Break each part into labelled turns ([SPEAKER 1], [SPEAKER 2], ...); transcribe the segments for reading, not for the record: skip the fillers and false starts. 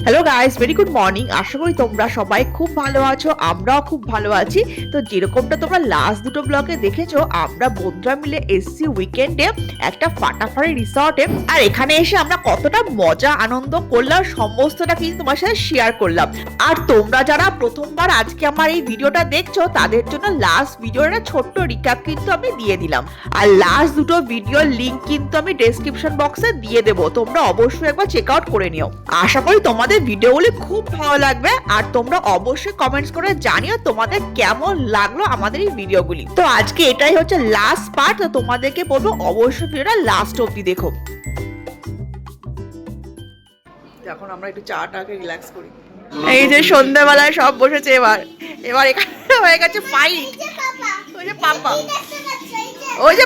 [SPEAKER 1] Hello guys, very good morning. আশা করি তোমরা সবাই খুব ভালো আছো, আমরাও খুব ভালো আছি। তো যেরকমটা তোমরা লাস্ট দুটো ব্লগে দেখেছো, আমরা বন্ধুরা মিলে এসছি উইকেন্ডে একটা ফাটাফাটি রিসর্টে। আর এখানে এসে আমরা কতটা মজা আনন্দ করলাম সমস্তটা কিন্তু তোমার সাথে শেয়ার করলাম। আর তোমরা যারা প্রথমবার আজকে আমার এই ভিডিওটা দেখছো, তাদের জন্য লাস্ট ভিডিওর একটা ছোট্ট রিক্যাপ কিন্তু আমি দিয়ে দিলাম। আর লাস্ট দুটো ভিডিওর লিংক কিন্তু আমি ডেসক্রিপশন বক্সে দিয়ে দেবো, তোমরা অবশ্যই একবার চেক আউট করে নিও। আশা করি তোমাদের ভিডিওগুলি খুব ভালো লাগবে, আর তোমরা অবশ্যই কমেন্টস করে জানিও তোমাদের কেমন লাগলো আমাদের এই ভিডিওগুলি। তো আজকে এটাই হচ্ছে লাস্ট পার্ট, তো তোমাদেরকে বলবো অবশ্যই ভিডিওটা লাস্ট অবধি দেখো। এখন আমরা একটু চাটাকে রিল্যাক্স করি। এই যে সন্ধ্যাবেলায় সব বসেছে, এবার এবার এখানে হয়ে গেছে ফাইট। ওই যে পাপা, ওই যে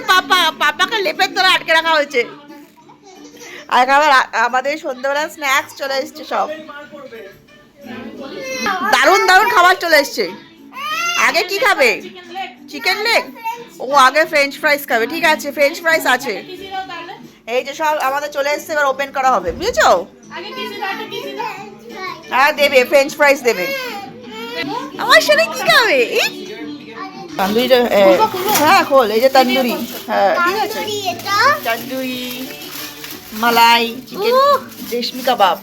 [SPEAKER 1] পাপাকে লেপের তলায় আটকে রাখা হয়েছে। আর আমাদের সন্ধ্যাবেলা স্ন্যাক্স চলে এসছে, সব দারুণ দারুণ খাবার চলে এসছে। আগে কি খাবে? Chicken leg? ও আগে ফ্রেঞ্চ ফ্রাইস খাবে, ঠিক আছে ফ্রেঞ্চ ফ্রাইস আছে। এই যে সব আমাদের চলে এসছে, এবার ওপেন করা হবে, বুঝেছো? হ্যাঁ দেবে, ফ্রেঞ্চ ফ্রাইস দেবে। আমার সাথে কি খাবে? তন্দুরি, হ্যাঁ খোল। এই যে তন্দুরি, হ্যাঁ ঠিক আছে, তন্দুরি মালাই chicken, reshmi kebab,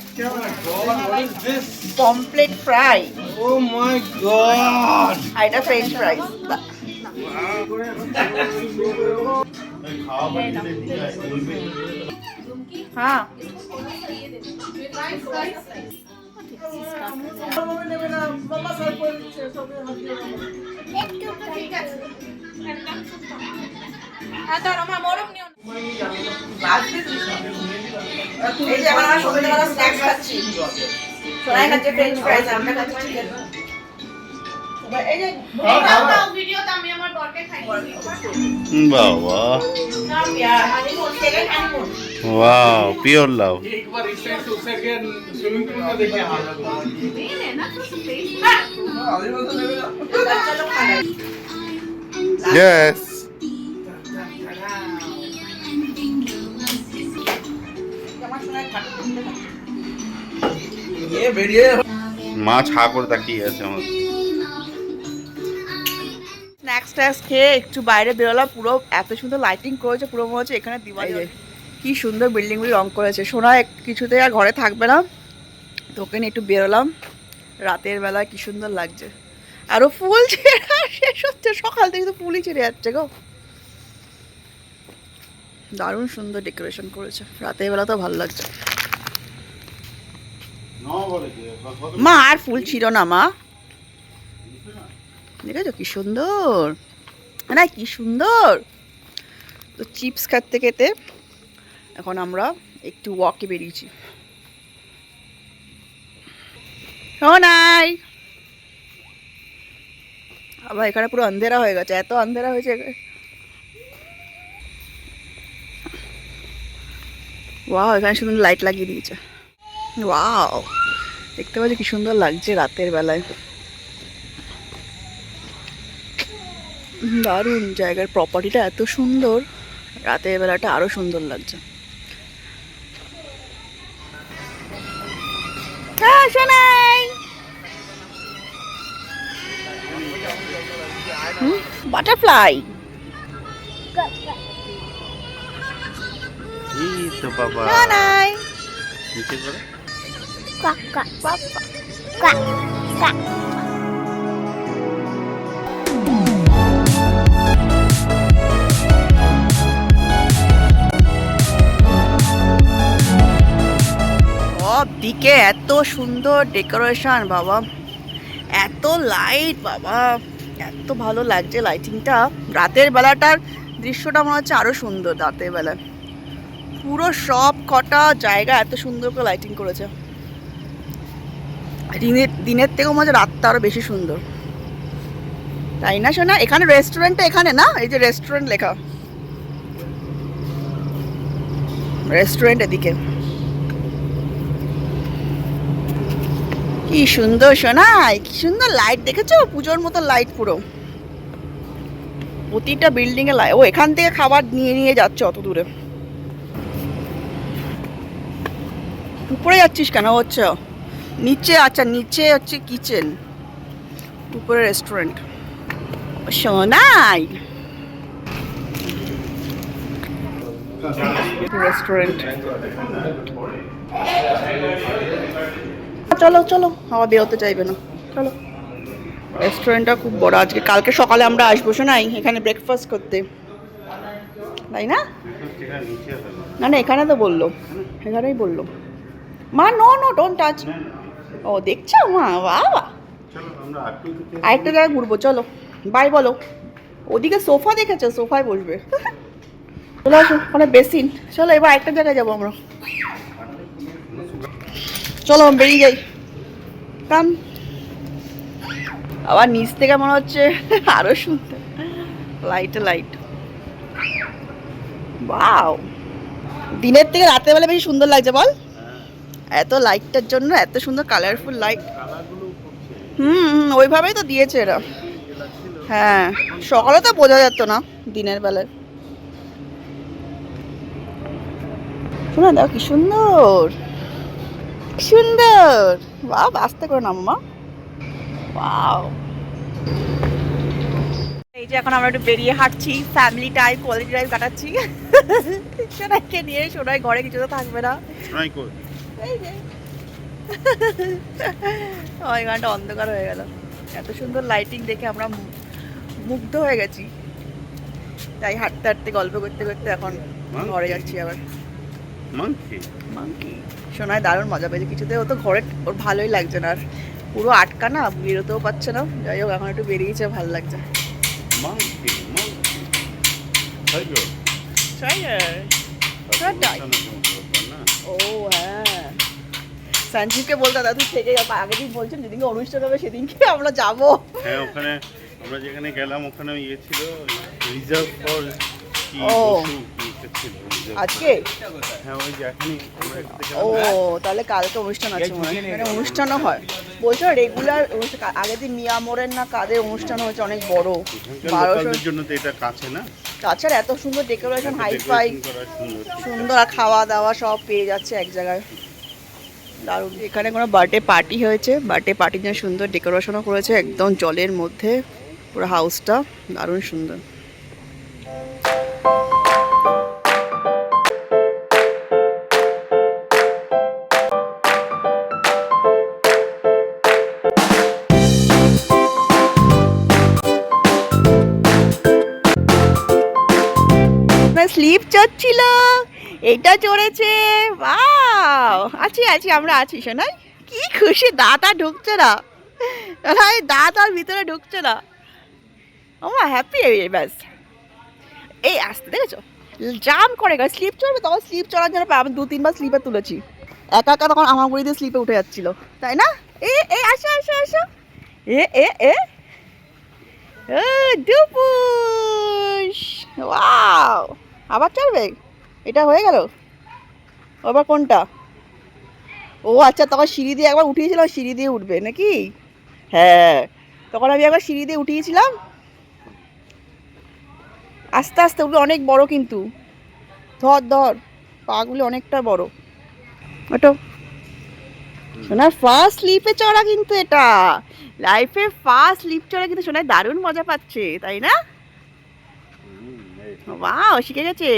[SPEAKER 1] pomfret fry.
[SPEAKER 2] O my god,
[SPEAKER 1] আর এটা ফ্রেঞ্চ ফ্রাইস। হ্যাঁ এই যে আমরা সন্ধ্যাবেলা স্ন্যাক্স খাচ্ছি, সোনাই খাচ্ছে ফ্রেঞ্চ ফ্রাইস, আমরা খাচ্ছি চিকেন। এই যে ভিডিওতে আমি আমার বরকে খাইয়েছি।
[SPEAKER 2] বাবা
[SPEAKER 1] না यार, honeymoon second honeymoon.
[SPEAKER 2] Wow, pure love.
[SPEAKER 3] एक बार इस साइड से उस साइड के स्विमिंग पूल में देखिए हाल
[SPEAKER 1] नहीं है ना, तो स्पेस चलो खाना।
[SPEAKER 2] यस,
[SPEAKER 3] ये वीडियो
[SPEAKER 2] মাছ হা করে তাকিয়ে আছে আমার।
[SPEAKER 1] স্ন্যাক্স ট্যাক্স খেয়ে একটু বাইরে বেরোলাম, পুরো এত সুন্দর লাইটিং করেছে, পুরো মনে হচ্ছে এখানে দিওয়ালি। কি সুন্দর বিল্ডিংগুলি রং করেছে। সোনা কিছুতে আর ঘরে থাকবে না, তো ওখানে একটু বেরোলাম রাতের বেলা, কি সুন্দর লাগছে। আরো ফুল ছেড়ে শেষ হচ্ছে, সকাল থেকে তো ফুলই ছেড়ে যাচ্ছে গো। দারুণ সুন্দর ডেকোরেশন করেছে, রাতের বেলা তো ভালো লাগছে। মা আর ফুল ছিল না মা, দেখেছো কি সুন্দর না, কি সুন্দর। তো চিপস খেতে খেতে এখন আমরা একটু ওয়াকে বেরিয়েছি। শোনাই আবার এখানে পুরো অন্ধেরা হয়ে গেছে, এত অন্ধেরা হয়েছে। ওয়াও, এখানে সুন্দর লাইট লাগিয়ে দিয়েছে। ওয়াও, দেখতে পাচ্ছি কি সুন্দর লাগছে রাতের বেলায়। দারুণ জায়গার প্রপার্টিটা এত সুন্দর, রাতের বেলাটা আরো সুন্দর লাগছে। হ্যাঁ শোনাই, বাটারফ্লাই।
[SPEAKER 2] এই তো বাবা
[SPEAKER 1] শোনাই
[SPEAKER 2] নিচে করে
[SPEAKER 1] কাক কাক বাবা কাক কাক। সব দিকে এত সুন্দর ডেকোরেশন বাবা, এত লাইট বাবা, এত ভালো লাগছে লাইটিংটা। রাতের বেলাটার দৃশ্যটা মনে হচ্ছে আরো সুন্দর। রাতের বেলায় পুরো সব কটা জায়গা এত সুন্দর করে লাইটিং করেছে। দিনের থেকেও মনে হচ্ছে রাতটা আরো বেশি সুন্দর, তাই না শোনা? এখানে রেস্টুরেন্টটা এখানে না, এই যে রেস্টুরেন্ট লেখা, রেস্টুরেন্ট এদিকে। কি সুন্দর শোনাই, কি সুন্দর লাইট, দেখেছো? পুজোর মতো লাইট পুরো প্রতিটা বিল্ডিং এ লাইট। ও এখান থেকে খাবার নিয়ে নিয়ে যাচ্ছে অত দূরে। উপরে যাচ্ছিস কেন? হচ্ছে
[SPEAKER 4] নিচে, আচ্ছা নিচে হচ্ছে কিচেন, উপরে রেস্টুরেন্ট। সোনাই রেস্টুরেন্ট। চলো চলো, হাওয়া বেরোতে চাইবে না, চলো। রেস্টুরেন্টটা খুব বড়। আজকে কালকে সকালে আমরা আসবো শোনাই এখানে ব্রেকফাস্ট করতে, তাই না? না না, এখানে তো বললো, এখানেই বললো মা। No no, don't touch. ও দেখছো মা, বাবা আরেকটা জায়গায় ঘুরবো, চলো বাই বলো। ওদিকে সোফা দেখেছো, সোফায় বসবে। চলে আসো, ওখানে বেসিন। চলো এবার একটা জায়গায় যাবো আমরা, চলো বেরিয়ে যাই। কাম। আবার নিচ থেকে মনে হচ্ছে আরো সুন্দর, লাইটে লাইট। ওয়াও, দিনের থেকে রাতের বেলা বেশি সুন্দর লাগছে বল, এত লাইটটার জন্য, এত সুন্দর কালারফুল লাইট। ওইভাবেই তো দিয়েছে এরা। হ্যাঁ, সকালে তো বোঝা যেত না দিনের বেলায়। শোনা দাও কি সুন্দর, সুন্দর। বাহ, আস্তে করে নামো মা। ওয়াও, এই যে এখন আমরা একটু বেরিয়ে হাঁটছি, ফ্যামিলি টাইম, কোয়ালিটি টাইম কাটাচ্ছি। সোনাইকে নিয়ে। সোনাই ঘরে কিছু তো থাকবে না। এই যে ওই গানটা অন্ধকার হয়ে গেল, এত সুন্দর লাইটিং দেখে আমরা মুগ্ধ হয়ে গেছি। তাই হাঁটতে হাঁটতে গল্প করতে করতে এখন ঘরে যাচ্ছি আবার। মাংকি শোনায় দারুণ মজা পেয়েছে কিছুতে। ও তো ঘরে, ওর ভালোই লাগছে না আর, পুরো আটকা না, বেরোতেও পারছে না। যাই হোক এখন একটু বেরিয়েছে, ভালো লাগছে। ও হ্যাঁ, সঞ্জীবকে বলতে দাদা তুই থেকে যাবো, আগের দিন বলছেন যেদিনকে অনুষ্ঠান হবে সেদিনকে আমরা যাবো।
[SPEAKER 2] হ্যাঁ, ওখানে আমরা যেখানে গেলাম ওখানে ইয়ে ছিল, রিজার্ভ ফর
[SPEAKER 4] আজকে।
[SPEAKER 2] হ্যাঁ, ওই যে এখনই
[SPEAKER 4] ও তাহলে কালকে অনুষ্ঠান আছে মনে হয়, মানে অনুষ্ঠানও হয় বলছো রেগুলার। আগের দিন মিয়া মোড়ের না কাদের অনুষ্ঠান হয়েছে অনেক বড়, 1200
[SPEAKER 2] জন্য তো এটা কাছে না।
[SPEAKER 4] তাছাড়া এত সুন্দর ডেকোরেশন, হাইফাই সুন্দর, আর খাওয়া দাওয়া সব পেয়ে যাচ্ছে এক জায়গায়, দারুণ। এখানে কোনো বার্থডে পার্টি হয়েছে, বার্থডে পার্টির জন্য সুন্দর ডেকোরেশনও করেছে, একদম জলের মধ্যে পুরো হাউসটা, দারুণ সুন্দর। স্লিপ চড়ছিল, এটা চড়েছে। ওয়াও, আছি আছি, আমরা আছি শোনাই। কি খুশি, দাঁত আর ঢুকছে না, দাঁত আর ভিতরে ঢুকছে না। আমার হ্যাপি ব্যাস। এই আসতে দেখেছো জাম করে গেল, স্লিপ চড়বে, তখন স্লিপ চড়ার জন্য আমি 2-3 বার স্লিপে তুলেছি। একা একা তখন আমার গুড়ি দিয়ে স্লিপে উঠে যাচ্ছিল, তাই না? এ আসো আসো আসো, এ এ এ ডুপুস। ওয়াও, আবার চড়বে, এটা হয়ে গেল। আবার কোনটা? ও আচ্ছা, তখন সিঁড়ি দিয়ে একবার উঠিয়েছিলাম, সিঁড়ি দিয়ে উঠবে নাকি? হ্যাঁ, তখন আমি একবার সিঁড়ি দিয়ে উঠিয়েছিলাম। আস্তে আস্তে উঠবে, অনেক বড় কিন্তু, ধর ধর, পাগুলি অনেকটা বড়। ওটো সোনার ফার্স্ট স্লিপে চড়া কিন্তু, এটা লাইফে ফার্স্ট স্লিপ চড়া কিন্তু। সোনায় দারুণ মজা পাচ্ছে, তাই না? বাহ, শিখে গেছে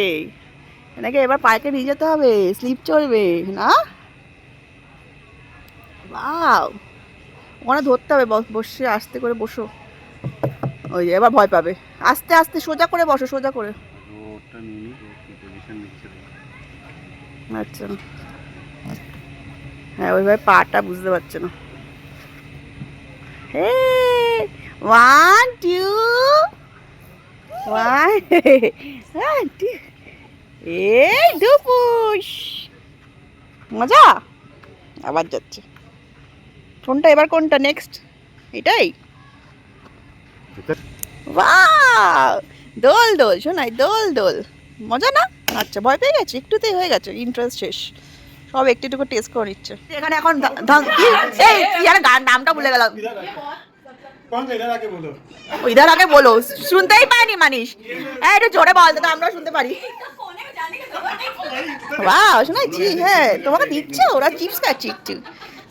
[SPEAKER 4] এনাকে, এবার পার্কে নিয়ে যেতে হবে, স্লিপ চড়বে না। বাহ, ওখানে ধরতে হবে, বসে আস্তে করে বসো। ওই যে এবার ভয় পাবে, আস্তে আস্তে সোজা করে বসো, সোজা করে। আচ্ছা, হ্যাঁ ওইভাবে পাটা বুঝতে পারছে না। হে 1 2 1 2, এই দুপুস, মজা। আবার যাচ্ছে কোনটা, এবার কোনটা নেক্সট? এটাই। বাহ, দোল দোল শোনাই, দোল দোল, মজা না? আচ্ছা, ভয় পেয়ে গেছে, একটুতেই হয়ে গেছে, ইন্টারেস্ট শেষ, সব একটু একটু টেস্ট করে নিচ্ছে। এখানে এখন গান নামটা ভুলে গেলাম। ইধার আগে বলো, শুনতেই পাইনি মানিস, একটু জোরে বল তো, আমরা শুনতে পারি। বাহ, শোনাচ্ছি, হ্যাঁ তোমাকে দিচ্ছে, ওরা চিপস খাচ্ছে একটু,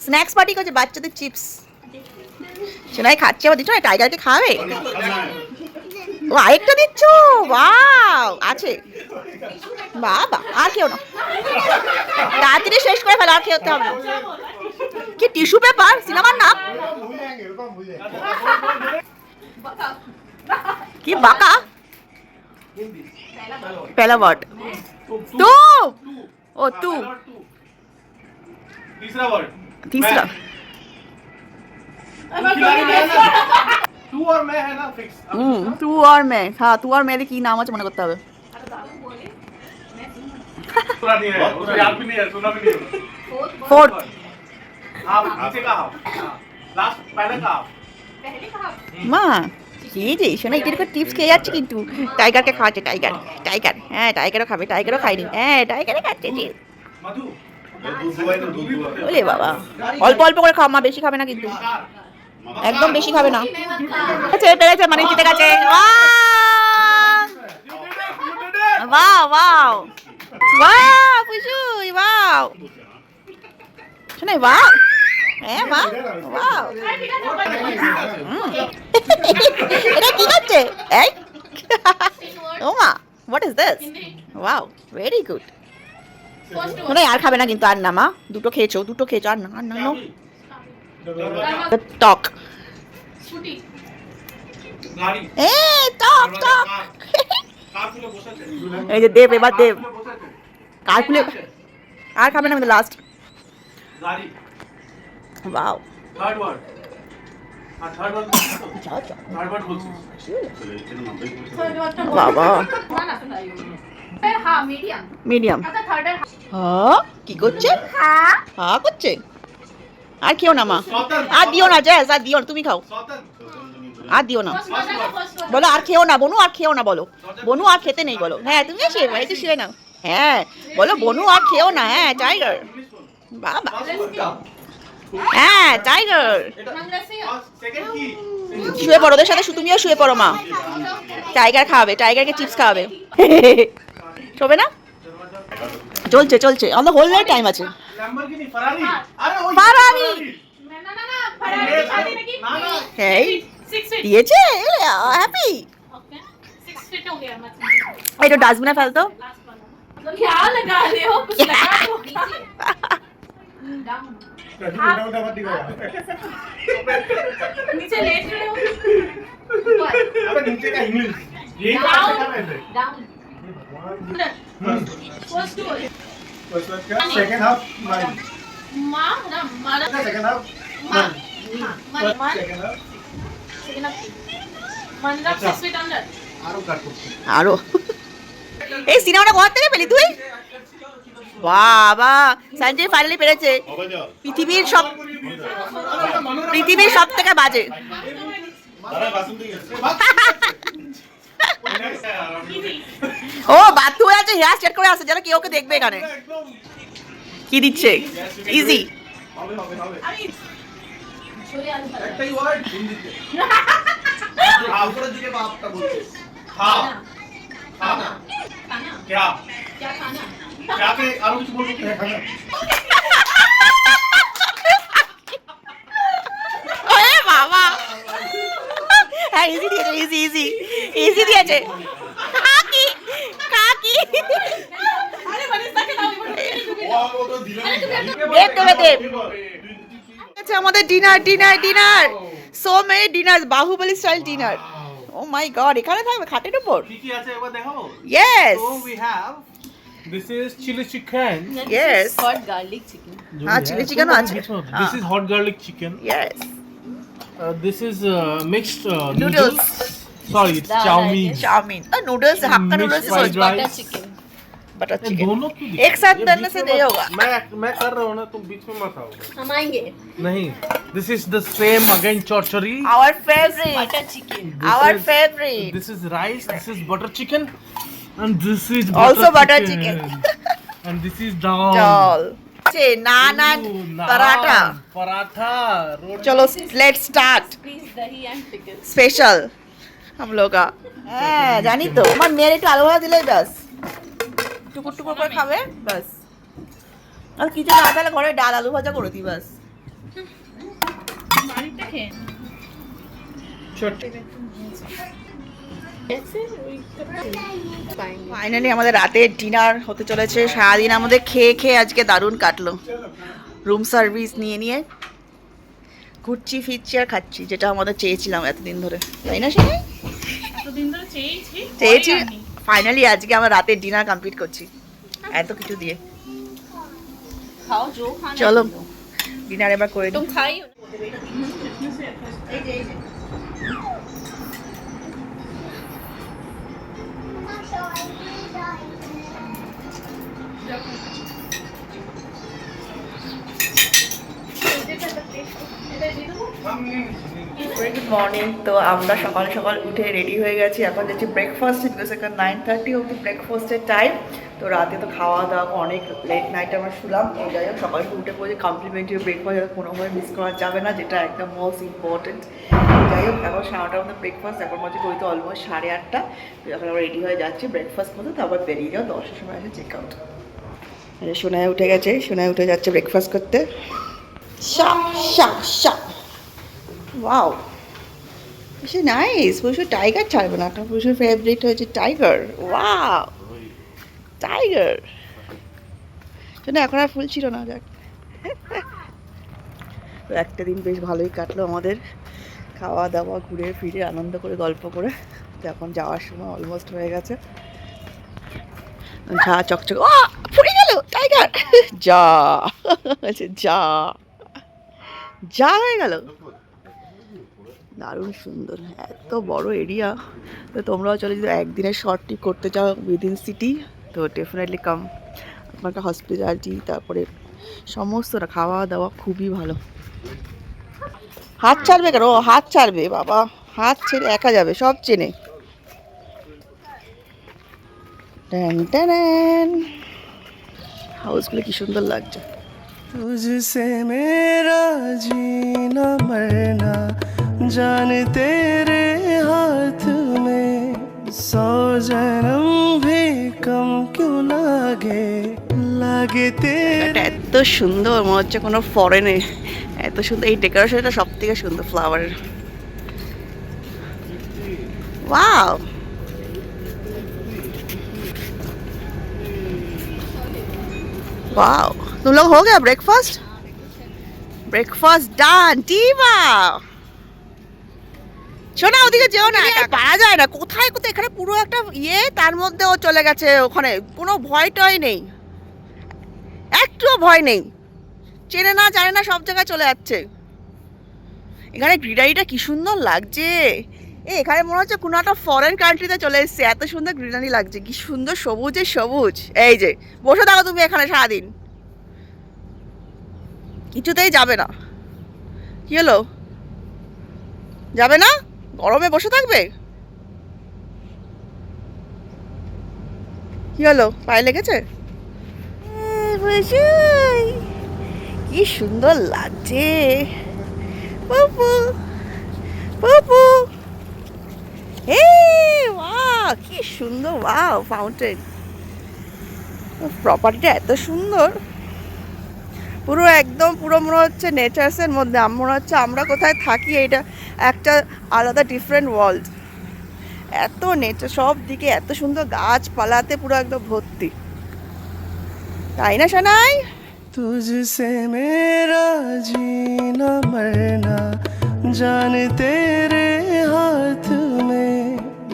[SPEAKER 4] স্ন্যাক্স পার্টি করছে বাচ্চাদের চিপস সেনাই খাচ্ছে আবার দিচ্ছ না টাইগারকে খাবে ও আরেকটা দিচ্ছ বাহ আছে বাবা আর কেউ না তাড়াতাড়ি শেষ করে ফেলো আর খেতে হবে না কি টিস্যু পেপার সিনেমার নাম কি বাঁকা पहला वर्ड तू ओ तू
[SPEAKER 3] तीसरा वर्ड
[SPEAKER 4] तीसरा
[SPEAKER 3] तू और मैं है ना फिक्स
[SPEAKER 4] तू और मैं हाँ तू और मेरे की नाम আছে মনে করতে হবে
[SPEAKER 3] सुना नहीं है उसको याद भी नहीं है सुना भी नहीं है
[SPEAKER 4] फोर्थ
[SPEAKER 3] हाफ नीचे का हाफ लास्ट पहले का हाफ
[SPEAKER 4] মা কি রে শোনা এটার টিপস খেয়ে যাচ্ছে কিন্তু টাইগারকে খাওয়াচ্ছে টাইগার টাইগার হ্যাঁ টাইগারও খাবে টাইগারও খাইনি হ্যাঁ টাইগারে খাচ্ছে জি
[SPEAKER 3] मधु
[SPEAKER 4] বলে বাবা অল্প অল্প করে খাও মা বেশি খাবে না কিন্তু একদম বেশি খাবে না আচ্ছা পেরেছে মানে জিতে গেছে ওয়াও ওয়াও ওয়াও পুজুই ওয়াও শোনা ওয়াও হ্যাঁ মা ওয়াও এটা কি করছে এই ও মা what is this wow very good শোনা আর খাবে না কিন্তু আর না মা দুটো খেয়েছো আর না আর না নো টক
[SPEAKER 3] गाड़ी
[SPEAKER 4] এ টক টক
[SPEAKER 3] कार खुले বসেছে
[SPEAKER 4] এই যে দেব এবার দেব
[SPEAKER 3] বসেছে
[SPEAKER 4] কার খুলে আর খাবে না লাস্ট
[SPEAKER 3] गाड़ी
[SPEAKER 4] ওয়াও
[SPEAKER 3] थर्ड वर्ड हां थर्ड वर्ड
[SPEAKER 4] যাও যাও
[SPEAKER 3] थर्ड वर्ड बोलছি
[SPEAKER 4] বাবা
[SPEAKER 5] हाँ मीडियम
[SPEAKER 4] মিডিয়াম
[SPEAKER 5] अच्छा थर्ड है
[SPEAKER 4] হ্যাঁ কি করছে
[SPEAKER 5] हाँ
[SPEAKER 4] হ্যাঁ করছে আর খেও না মা
[SPEAKER 3] स्वतंत्र
[SPEAKER 4] আর দিও না জেস আর দিও না তুমি খাও
[SPEAKER 3] स्वतंत्र
[SPEAKER 4] আর দিও না
[SPEAKER 5] फर्स्ट वर्ड फर्स्ट वर्ड
[SPEAKER 4] বলো আর খেও না বনু আর খেও না বলো বনু আর খেতে নেই বলো হ্যাঁ তুমি এসে বাড়িতে শুয়ে নাও হ্যাঁ বলো বনু আর খেও না হ্যাঁ টাইগার বাবা হ্যাঁ টাইগার
[SPEAKER 3] सेकंड की
[SPEAKER 4] শুয়ে পড়ো ওদের সাথে তুমিও শুয়ে পড়ো মা টাইগার খাওয়াবে টাইগারকে চিপস খাওয়াবে শোবে না চলছে চলছে আমাদের হোল নাইট টাইম আছে
[SPEAKER 3] लैम्बोर्गिनी फरारी अरे वो
[SPEAKER 4] ফেরারি
[SPEAKER 5] ना ना ना फरारी शादी में की
[SPEAKER 3] ना ना
[SPEAKER 4] এই
[SPEAKER 5] 6 फीट
[SPEAKER 4] দিয়েছে হ্যাপি
[SPEAKER 5] ओके 6 फीट हो गया मतलब
[SPEAKER 4] এটা ডাস্টবিনে ফেলতো
[SPEAKER 5] लास्ट वाला मतलब क्या लगा रहे हो कुछ लगा दो डाउन नीचे लेट रहे हो ऊपर
[SPEAKER 3] अबे नीचे का इंग्लिश यही तो
[SPEAKER 5] डाउन
[SPEAKER 3] कर रहे थे
[SPEAKER 5] down first word
[SPEAKER 3] second half mine
[SPEAKER 5] मां ना मारा
[SPEAKER 3] सेकंड हाफ
[SPEAKER 5] मां मन मन
[SPEAKER 3] सेकंड हाफ
[SPEAKER 5] सेकंड ऑफ मन ना 6 फीट अंडर
[SPEAKER 3] आरो काटो
[SPEAKER 4] আরো এই সিনেমাটা কোথা থেকে পেলি তুই বাবা সঞ্জয় ফাইনালি পেরেছে পৃথিবীর সব থেকে বাজে ও বাথরুম হয়ে আছে হেয়ার স্ট্রেট করে আসছে যেন কেউ ওকে দেখবে এখানে কি দিচ্ছে ইজি
[SPEAKER 3] হবে হবে হবে
[SPEAKER 5] আমি চলে আসবে
[SPEAKER 3] একটাই ওয়ার্ড হিন্দিতে আপনারা দিকে বাপটা বলছে খা খানা
[SPEAKER 5] खाना
[SPEAKER 3] क्या
[SPEAKER 5] क्या खाना
[SPEAKER 3] क्या पे আরো কিছু বলবো কি খানা
[SPEAKER 4] ওরে বাবা হ্যাঁ ইজি দিয়েছে ইজি দিয়েছে কাকি কাকি
[SPEAKER 5] अरे मनीषा के नाम
[SPEAKER 3] ও তো দিলে
[SPEAKER 4] দেব আচ্ছা আমাদের dinner so many dinner Baahubali style dinner oh my god এখানে থাকবে খাটের উপর
[SPEAKER 3] কি কি আছে একবার দেখাবো
[SPEAKER 4] yes
[SPEAKER 3] So we have this is chili chicken.
[SPEAKER 4] Yes
[SPEAKER 5] hot garlic chicken
[SPEAKER 4] हाँ, chili chicken আছে।
[SPEAKER 3] This one.
[SPEAKER 4] हाँ।
[SPEAKER 3] This is hot garlic chicken.
[SPEAKER 4] Yes
[SPEAKER 3] This is mixed
[SPEAKER 4] Noodles.
[SPEAKER 3] Sorry, it's chow mein.
[SPEAKER 4] Chow mein noodles Hakka
[SPEAKER 3] Mixed
[SPEAKER 4] noodles
[SPEAKER 3] fried rice.
[SPEAKER 5] Chicken
[SPEAKER 4] butter
[SPEAKER 3] ये
[SPEAKER 4] chicken
[SPEAKER 3] दोनों क्यों दिख
[SPEAKER 4] एक साथ
[SPEAKER 3] ये
[SPEAKER 4] करने
[SPEAKER 3] बीच
[SPEAKER 4] से
[SPEAKER 3] में
[SPEAKER 4] नहीं
[SPEAKER 3] मत-
[SPEAKER 4] होगा।
[SPEAKER 3] मैं कर रहा हूँ ना तुम बीच में मत आओ
[SPEAKER 5] हम आएंगे
[SPEAKER 3] नहीं this is the same again chorchori.
[SPEAKER 4] Our favourite
[SPEAKER 5] butter chicken
[SPEAKER 3] This
[SPEAKER 4] our
[SPEAKER 3] is-
[SPEAKER 4] favorite.
[SPEAKER 3] This is rice. This is butter chicken, and this is
[SPEAKER 4] Also butter chicken.
[SPEAKER 3] and this is dal.
[SPEAKER 4] चल चे naan and
[SPEAKER 3] Ooh, naan,
[SPEAKER 4] paratha
[SPEAKER 3] paratha roti.
[SPEAKER 4] चलो let's start
[SPEAKER 5] please dahi and pickle
[SPEAKER 4] special हम लोग का হ্যাঁ জানি তো আমার মেয়ের একটু আলু ভাজা দিলেই ব্যাস টুকুর টুকুর করে খাবে ব্যাস আর কিছু না তাহলে ঘরে ডাল আলু ভাজা করে দিই ব্যাস
[SPEAKER 5] বাড়িতে খেয়ে
[SPEAKER 3] ছোট
[SPEAKER 4] ফাইনালি আমাদের রাতের ডিনার হতে চলেছে। সারাদিন আমাদের খেয়ে খেয়ে আজকে দারুণ কাটলো। রুম সার্ভিস নিয়ে নিয়ে ঘুরছি ফিরছি আর খাচ্ছি, যেটা আমাদের চেয়েছিলাম এতদিন ধরে, তাই না সেটাই
[SPEAKER 5] এতদিন ধরে চেয়েছি
[SPEAKER 4] চেয়েছি।
[SPEAKER 5] পরে আনি।
[SPEAKER 4] ফাইনালি আজকে আমার রাতের ডিনার কমপ্লিট করছি এত কিছু দিয়ে।
[SPEAKER 5] খাও जो खाना
[SPEAKER 4] চলো ডিনার এবার করে
[SPEAKER 5] तुम
[SPEAKER 4] নিই।
[SPEAKER 5] खाई हो
[SPEAKER 4] গুড মর্নিং। তো আমরা সকাল সকাল উঠে রেডি হয়ে গেছি, এখন যাচ্ছি ব্রেকফাস্টে, বিকজ এখন 9:30 অবধি ব্রেকফাস্টের টাইম। তো রাতে তো খাওয়া দাওয়া অনেক লেট নাইটে আমরা শুলাম। তো যাই হোক সকালে উঠে পড়ে কমপ্লিমেন্টারি ব্রেকফাস্ট কোনোভাবে মিস করা যাবে না, যেটা একদম মোস্ট ইম্পর্টেন্ট। যাই হোক এখন 9টার মধ্যে ব্রেকফাস্ট, এখন মধ্যে করি তো অলমোস্ট 8:30। এখন আমরা রেডি হয়ে যাচ্ছি ব্রেকফাস্ট মতো, তারপর বেরিয়ে যাও 10টার সময় আছে চেক আউট। সোনায় উঠে গেছে, সোনায় উঠে যাচ্ছে ব্রেকফাস্ট করতে। ওয়াও, সে নাইস। পুরুষের টাইগার ছাড়বে না, কারণ পুরুষের ফেভারিট হয়েছে টাইগার। Wow tiger. শোনো এখন আর ফুল ছিল না, যাক। তো একটা দিন বেশ ভালোই কাটলো আমাদের, খাওয়া দাওয়া ঘুরে ফিরে আনন্দ করে গল্প করে। তো এখন যাওয়ার সময় অলমোস্ট হয়ে গেছে। ঝা চকচক, ও পড়ে গেল টাইগার। যা যা যা হয়ে গেল। দারুণ সুন্দর, এত বড় এরিয়া। তো তোমরাও চলে যদি একদিনের শর্ট ট্রিপ করতে চাও উইদিন সিটি, তো ডেফিনেটলি কাম। আপনাকে হসপিটালিটি, তারপরে সমস্তটা খাওয়া দাওয়া খুবই ভালো। হাত ছাড়বে কেন? ও হাত ছাড়বে বাবা, হাত ছেড়ে একা যাবে, সব চেনে। হাউসগুলো কি সুন্দর লাগছে।
[SPEAKER 6] तुझसे मेरा जीना मरना जान तेरे हाथ में, 100 जन्म भी कम क्यों लागे लागे तेरे।
[SPEAKER 4] এটা এত সুন্দর, মনে হচ্ছে কোনো ফরেনে। এত সুন্দর এই ডেকোরেশনটা, সব থেকে সুন্দর ফ্লাওয়ারের। Wow, wow. तुम लोग हो गया ब्रेकफास्ट? Breakfast done. टीमा শোনা, ওদিকে যেও না, পারা যায় না। কোথায় কোথায়, এখানে পুরো একটা ইয়ে, তার মধ্যে ও চলে গেছে ওখানে। কোনো ভয় টয় নেই, একটুও ভয় নেই। চেনে না জানে না, সব জায়গায় চলে যাচ্ছে। এখানে গ্রিনারিটা কি সুন্দর লাগছে। এখানে মনে হচ্ছে কোনো একটা ফরেন কান্ট্রিতে চলে এসছে, এত সুন্দর গ্রিনারি লাগছে। কি সুন্দর সবুজে সবুজ। এই যে বসে থাকো তুমি এখানে সারাদিন, কিছুতেই যাবে না। কি হলো, যাবে না? গরমে বসে থাকবে? কি হলো, পায়ে লেগেছে? কি সুন্দর লাগছে। পুপু পুপু, ওয়াও কি সুন্দর। ওয়াও ফাউন্টেন, প্রপার্টিটা এত সুন্দর। পুরো একদম পুরো মনে হচ্ছে নেচার্সের মধ্যে, মনে হচ্ছে আমরা কোথায় থাকি। এটা একটা আলাদা ডিফারেন্ট ওয়ার্ল্ড। এত নেচার, সব দিকে এত সুন্দর গাছপালাতে পুরো একদম ভর্তি, তাই না সোনাই?
[SPEAKER 6] तुझसे मेरा जीना मरना जान तेरे हाथ में,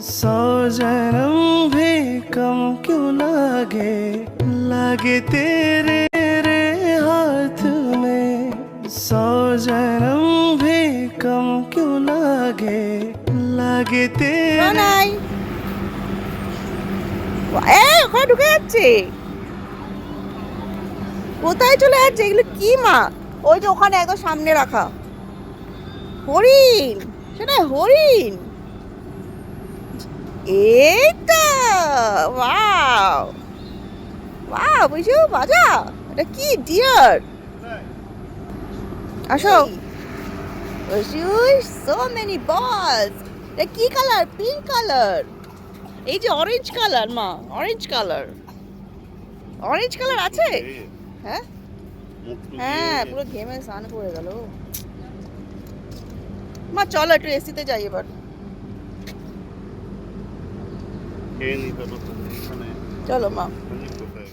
[SPEAKER 6] 100 जन्म भी कम क्यों लागे लागे तेरे हाथ में, 100 जन्म भी कम क्यों लागे लागे तेरे।
[SPEAKER 4] সোনাই ওখানে ঢুকে যাচ্ছে, কোথায় চলে যাচ্ছে? এগুলো কি মা? ওই যে ওখানে একদম সামনে রাখা হরিণ, সেটা হরিণ। এইটা ওয়াও ওয়াও, বুঝছো বাজা, এটা কি ডিয়ার। আসো, সো মেনি বলস। এটা কি কালার? Pink colour. এই যে অরেঞ্জ কালার মা, অরেঞ্জ কালার। অরেঞ্জ কালার আছে? হ্যাঁ হ্যাঁ, পুরো ঘেমে স্নান করে গেল। মা চলো একটু এসিতে যাই এবার।
[SPEAKER 2] খেয়ে নি তো এখানে
[SPEAKER 4] চলো মা।
[SPEAKER 2] কোথায়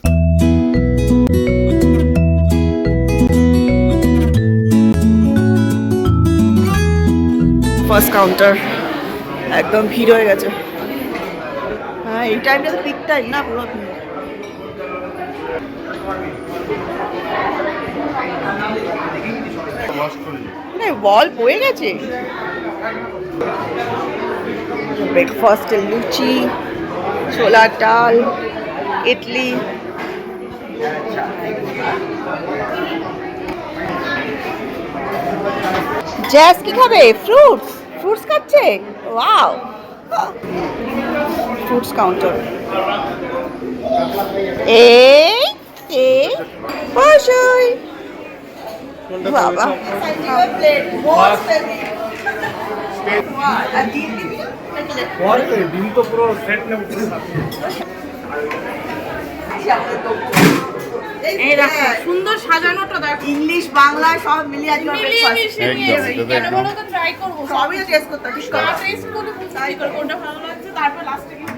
[SPEAKER 4] ফার্স্ট কাউন্টার একদম ভিড় হয়ে গেছে। হ্যাঁ এই টাইমটা তো পিক টাইম না, পুরো ভিড়।
[SPEAKER 2] ওয়াশ করলি
[SPEAKER 4] মানে বল বয়ে গেছে। ব্রেকফাস্টে লুচি, ছোলার ডাল, ইডলি। জ্যাস কি খাবে? ফ্রুটস, ফ্রুটস খাচ্ছে। Wow, fruits counter. এই বসুই বাবা,
[SPEAKER 3] ডিম তো পুরো সেট নেব।
[SPEAKER 4] এই দেখো
[SPEAKER 5] সুন্দর সাজানোটা দেখো,
[SPEAKER 4] ইংলিশ বাংলা সব মিলিয়ে আজকে
[SPEAKER 5] মিলিয়ে
[SPEAKER 4] breakfast।
[SPEAKER 5] মিশিয়ে
[SPEAKER 2] একদম,
[SPEAKER 5] নিয়েছি।
[SPEAKER 2] এটা তো
[SPEAKER 5] কেন
[SPEAKER 2] একদম।
[SPEAKER 5] বলো তো, ট্রাই করবো
[SPEAKER 4] সবই টেস্ট করতে ঠিক করে।
[SPEAKER 5] টেস্ট করে বুঝতে করে কোনটা ভালো লাগছে, তারপর লাস্টে কিন্তু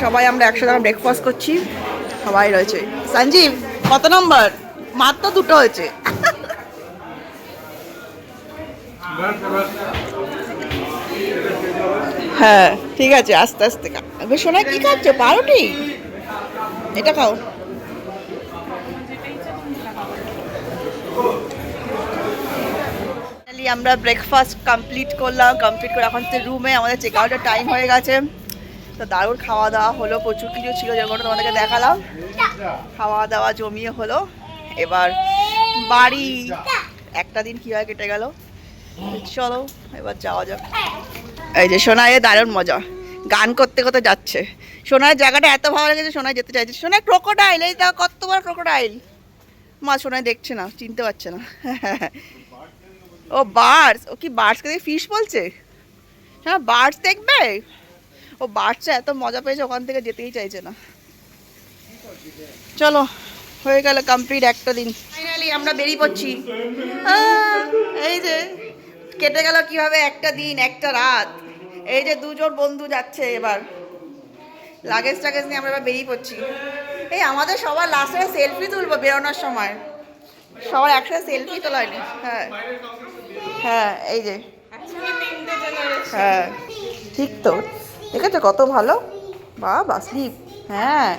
[SPEAKER 4] সবাই আমরা একসাথে ব্রেকফাস্ট করছি, সবাই রয়েছে। সঞ্জীব কত নম্বর? মাত্র দুটো হয়েছে। হ্যাঁ ঠিক আছে, আস্তে আস্তে খা। এবার শোনা কি খাচ্ছ? পাউরুটি, এটা খাও। আমরা ব্রেকফাস্ট কমপ্লিট করলাম, কমপ্লিট করে এখন তো রুমে, আমাদের চেক আউটের টাইম হয়ে গেছে। তো দারুণ খাওয়া দাওয়া হলো, প্রচুর কিছু ছিল যেগুলো তোমাদেরকে দেখালাম। খাওয়া দাওয়া জমিয়ে হলো, এবার বাড়ি। একটা দিন কীভাবে কেটে গেল, চলো এবার যাওয়া যাক। এই যে সোনায় দারুণ মজা, গান করতে করতে যাচ্ছে। সোনার জায়গাটা এত ভালো লেগেছে, সোনায় যেতে চাইছে। সোনায় ক্রোকোডাইল, এই দেখো কত বড় ক্রোকোডাইল। মা সোনায় দেখছে না, চিনতে পারছে না। ও বার্ডস, ও কি বার্ডসকে দেখে ফিশ বলছে? হ্যাঁ বার্ডস দেখবে, ও বার্ডসটা এত মজা পেয়েছে ওখান থেকে যেতেই চাইছে না। চলো হয়ে গেল কমপ্লিট একটা দিন। ফাইনালি আমরা বেরিয়ে পড়ছি। এই যে কেটে গেল কিভাবে একটা দিন একটা রাত। এই যে দুজন বন্ধু যাচ্ছে এবার, লাগেজ টাগেজ নিয়ে আমরা এবার বেরিয়ে পড়ছি। এই আমাদের সবার লাস্টে সেলফি তুলবো বেরোনোর সময়, সবার একসাথে সেলফি তোলা হয়নি। হ্যাঁ হ্যাঁ এই যে, হ্যাঁ ঠিক তো, দেখেছো কত ভালো। বাবা স্লিপ, হ্যাঁ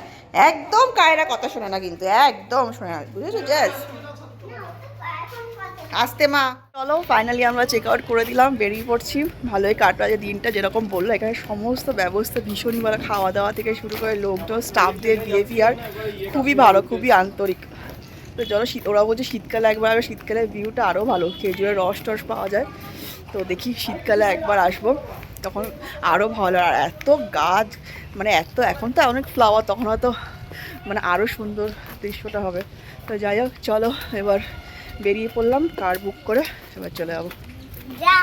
[SPEAKER 4] একদম কায়রা কথা শোনে না কিন্তু, একদম শোনে না, বুঝেছো জ্যাস? আসতে মা। চলো ফাইনালি আমরা চেক আউট করে দিলাম, বেরিয়ে পড়ছি। ভালোই কাটলো আজ দিনটা, যেরকম বললো এখানে সমস্ত ব্যবস্থা ভীষণই ভালো, খাওয়া দাওয়া থেকে শুরু করে লোকজন, স্টাফদের বিহেভিয়ার খুবই ভালো, খুবই আন্তরিক। তো চলো ওরা বলছে শীতকালে একবার, শীতকালের ভিউটা আরও ভালো, খেজুরের রস টস পাওয়া যায়। তো দেখি শীতকালে একবার আসবো, তখন আরও ভালো। আর এত গাছ, মানে এত, এখন তো অনেক ফ্লাওয়ার, তখন হয়তো মানে আরও সুন্দর দৃশ্যটা হবে। তো যাই হোক চলো এবার বেরিয়ে পড়লাম কার বুক করে, এবার চলে যাবো।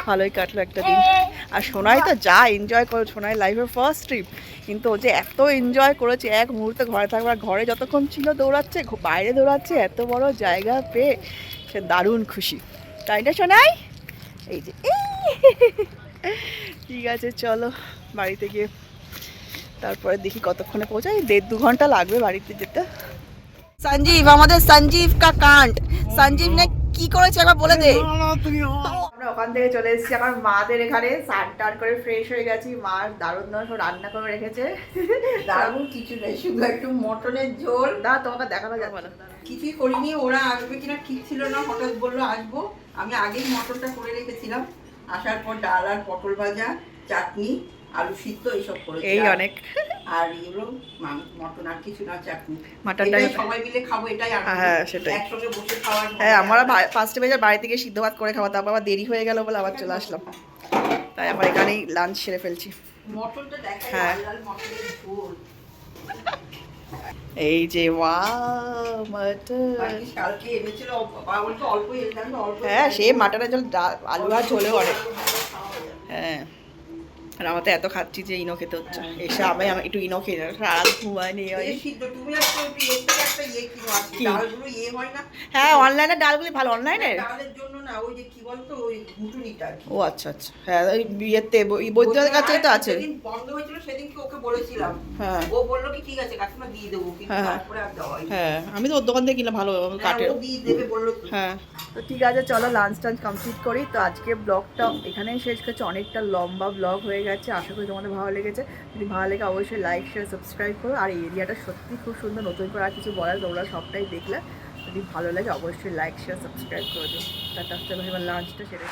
[SPEAKER 4] ভালোই কাটলো একটা দিন। আর সোনাই তো যা এনজয় করে, সোনাই লাইফের ফার্স্ট ট্রিপ, কিন্তু ও যে এত এনজয় করেছে, এক মুহূর্তে ঘরে থাকবে। আর ঘরে যতক্ষণ ছিল দৌড়াচ্ছে, বাইরে দৌড়াচ্ছে, এত বড় জায়গা পেয়ে সে দারুণ খুশি, তাই না সোনাই? এই যে ঠিক আছে চলো বাড়িতে গিয়ে তারপরে দেখি কতক্ষণে পৌঁছাই। 1.5-2 ঘন্টা লাগবে বাড়িতে যেতে। সঞ্জীব, আমাদের সঞ্জীব কা কাণ্ড, সঞ্জীব নে কি করেছে একবার বলে দে। আমরা ওখান থেকে চলে এসেছি আমার মাদের এখানে, স্নান টান করে ফ্রেশ হয়ে গেছি। মা দারুণ দারুণ সব রান্না করে রেখেছে।
[SPEAKER 7] দারুণ কিছু নেই, শুধু একটু মটনের ঝোল।
[SPEAKER 4] দা তোমাকে দেখানো যাবে না,
[SPEAKER 7] কিছুই করিনি, ওরা আসবে কিনা ঠিক ছিল না, হঠাৎ বললো আসবো। আমি আগেই মটরটা করে রেখেছিলাম, আসার পর ডাল আর পটল ভাজা, চাটনি, আলু সিদ্ধ এইসব করেছি।
[SPEAKER 4] এই অনেক।
[SPEAKER 7] আর এগুলো মটন আর কিছু না, চাটনি।
[SPEAKER 4] মাটনটা
[SPEAKER 7] এটাই সবাই মিলে খাবো, এটাই আনন্দ।
[SPEAKER 4] হ্যাঁ, সেটাই।
[SPEAKER 7] একসঙ্গে বসে খাওয়ার মজা।
[SPEAKER 4] হ্যাঁ, আমরা ফার্স্টে বেজে বাড়ি থেকে সিদ্ধ ভাত করে খাওয়া, তারপর আবার দেরি হয়ে গেল বলে আবার চলে আসলাম, তাই আবার এখানেই লাঞ্চ সেরে ফেলছি।
[SPEAKER 7] মটনটা দেখাই,
[SPEAKER 4] হ্যাঁ।
[SPEAKER 7] লাল লাল মটনের ঝোল।
[SPEAKER 4] এই যে ওয়াও মাটন।
[SPEAKER 7] ভাগ্যিস কালকে এনেছিল, বাবা বলতো অল্প এলাম না, অল্প।
[SPEAKER 4] হ্যাঁ, সে মাটনের ঝোল আলু আর ঝোলেও অনেক। হ্যাঁ, আর আমার তো এত খাচ্ছি যে ইনো খেতে হচ্ছে। এসে আমি একটু ইনো খেয়ে নেবো, সারা ঘুমায় নিয়ে
[SPEAKER 7] এই সিদ্ধ, তুমি একটা এর থেকে একটা কিনো আছে,
[SPEAKER 4] কি?
[SPEAKER 7] ডালগুলো হয় না?
[SPEAKER 4] হ্যাঁ, অনলাইনে ডালগুলি ভালো, অনলাইনে।
[SPEAKER 7] ডালের জন্য না, ওই যে কি বলতো, ওই ঘুটুনিটা আর কি।
[SPEAKER 4] ও আচ্ছা আচ্ছা, হ্যাঁ ওই বিয়েতে বৈদ্যনাথের কাছেই তো আছে।
[SPEAKER 7] যেদিন বন্ধ হয়েছিল সেদিনকে ওকে বলেছিলাম,
[SPEAKER 4] হ্যাঁ
[SPEAKER 7] ও বললো কি ঠিক আছে কাকিমা দিয়ে দেবো, কিন্তু
[SPEAKER 4] হ্যাঁ,
[SPEAKER 7] তারপরে আর দেওয়া হয়নি।
[SPEAKER 4] হ্যাঁ, আমি তো ওর দোকান থেকে কিনলে ভালো কাটে।
[SPEAKER 7] ও দিয়ে দেবে বললো তো।
[SPEAKER 4] হ্যাঁ, তো ঠিক আছে, চলো লাঞ্চ টাঞ্চ কমপ্লিট করি। তো আজকে ব্লগটা এখানেই শেষ করছি, অনেকটা লম্বা ব্লগ হয়ে গেছে। আশা করি তোমাদের ভালো লেগেছে। যদি ভালো লাগে অবশ্যই লাইক শেয়ার সাবস্ক্রাইব করো। আর এই এরিয়াটা সত্যি খুব সুন্দর, নতুন করে আর কিছু বলার, তোমরা সবটাই দেখলে। যদি ভালো লাগে অবশ্যই লাইক শেয়ার সাবস্ক্রাইব করে দিও। টাটা, লাঞ্চটা সেরে